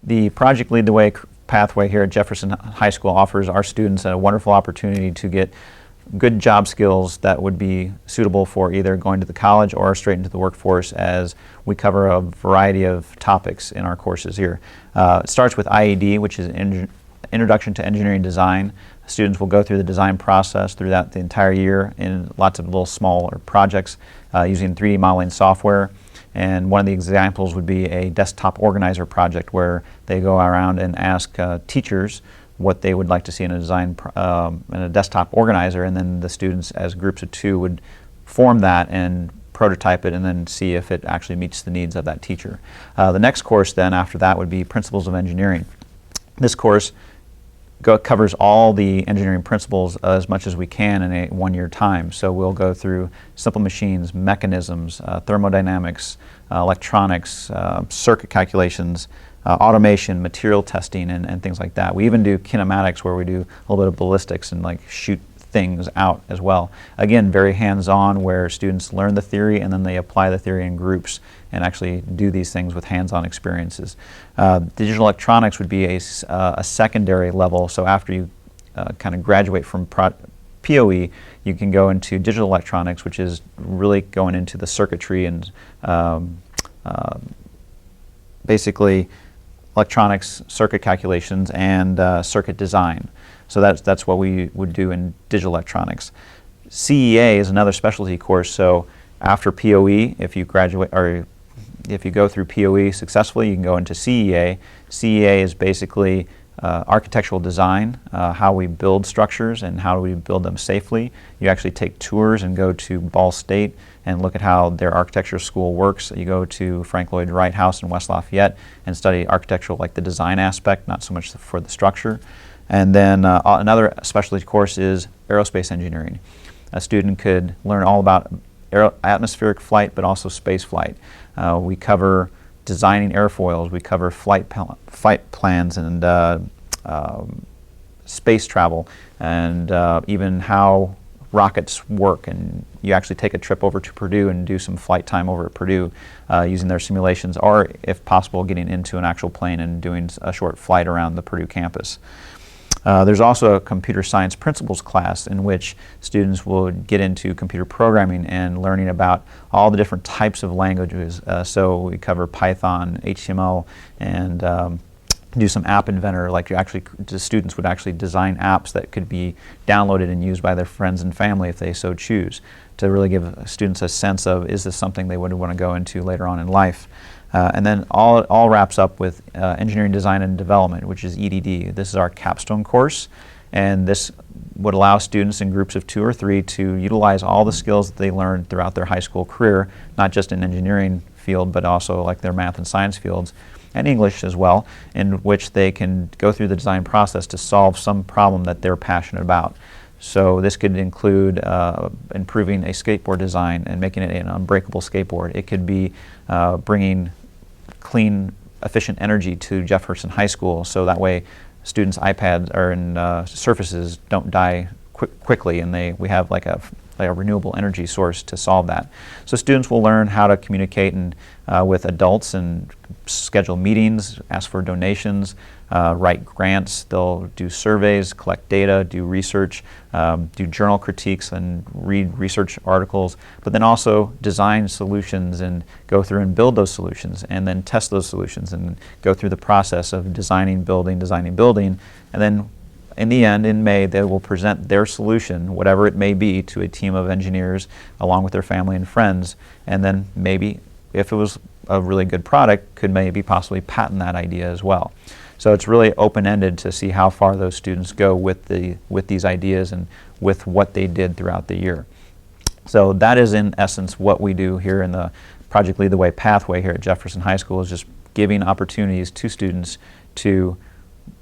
The Project Lead the Way pathway here at Jefferson High School offers our students a wonderful opportunity to get good job skills that would be suitable for either going to the college or straight into the workforce, as we cover a variety of topics in our courses here. It starts with IED, which is Introduction to Engineering Design. Students will go through the design process throughout the entire year in lots of little smaller projects using 3D modeling software. And one of the examples would be a desktop organizer project where they go around and ask teachers what they would like to see in a design in a desktop organizer, and then the students as groups of 2 would form that and prototype it and then see if it actually meets the needs of that teacher. The next course then after that would be Principles of Engineering. This course covers all the engineering principles as much as we can in a one-year time. So we'll go through simple machines, mechanisms, thermodynamics, electronics, circuit calculations, automation, material testing, and things like that. We even do kinematics, where we do a little bit of ballistics and like shoot things out as well. Again, very hands-on, where students learn the theory and then they apply the theory in groups and actually do these things with hands-on experiences. Digital electronics would be a secondary level, so after you kind of graduate from POE, you can go into digital electronics, which is really going into the circuitry and basically electronics, circuit calculations, and circuit design. So that's what we would do in digital electronics. CEA is another specialty course, so after POE, if you graduate, or if you go through POE successfully, you can go into CEA. CEA is basically architectural design, how we build structures and how we build them safely. You actually take tours and go to Ball State and look at how their architecture school works. You go to Frank Lloyd Wright House in West Lafayette and study architectural, like the design aspect, not so much for the structure. And then another specialty course is Aerospace Engineering. A student could learn all about atmospheric flight, but also space flight. We cover designing airfoils, we cover flight plans and space travel, and even how rockets work. And you actually take a trip over to Purdue and do some flight time over at Purdue using their simulations, or if possible getting into an actual plane and doing a short flight around the Purdue campus. There's also a computer science principles class in which students will get into computer programming and learning about all the different types of languages. So we cover Python, HTML, and do some app inventor, like the students would actually design apps that could be downloaded and used by their friends and family if they so choose, to really give students a sense of, is this something they would want to go into later on in life. And then all wraps up with Engineering Design and Development, which is EDD. This is our capstone course, and this would allow students in groups of 2 or 3 to utilize all the skills that they learned throughout their high school career, not just in engineering field, but also like their math and science fields, and English as well, in which they can go through the design process to solve some problem that they're passionate about. So this could include improving a skateboard design and making it an unbreakable skateboard. It could be bringing clean, efficient energy to Jefferson High School, so that way students' iPads or Surfaces don't die quickly, and we have like a renewable energy source to solve that. So students will learn how to communicate with adults and schedule meetings, ask for donations, write grants. They'll do surveys, collect data, do research, do journal critiques, and read research articles, but then also design solutions and go through and build those solutions, and then test those solutions and go through the process of designing, building, and then in the end, in May, they will present their solution, whatever it may be, to a team of engineers along with their family and friends, and then maybe, if it was a really good product, could maybe possibly patent that idea as well. So it's really open-ended to see how far those students go with these ideas and with what they did throughout the year. So that is in essence what we do here in the Project Lead the Way pathway here at Jefferson High School, is just giving opportunities to students to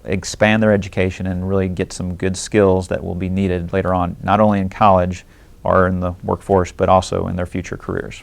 expand their education and really get some good skills that will be needed later on, not only in college or in the workforce, but also in their future careers.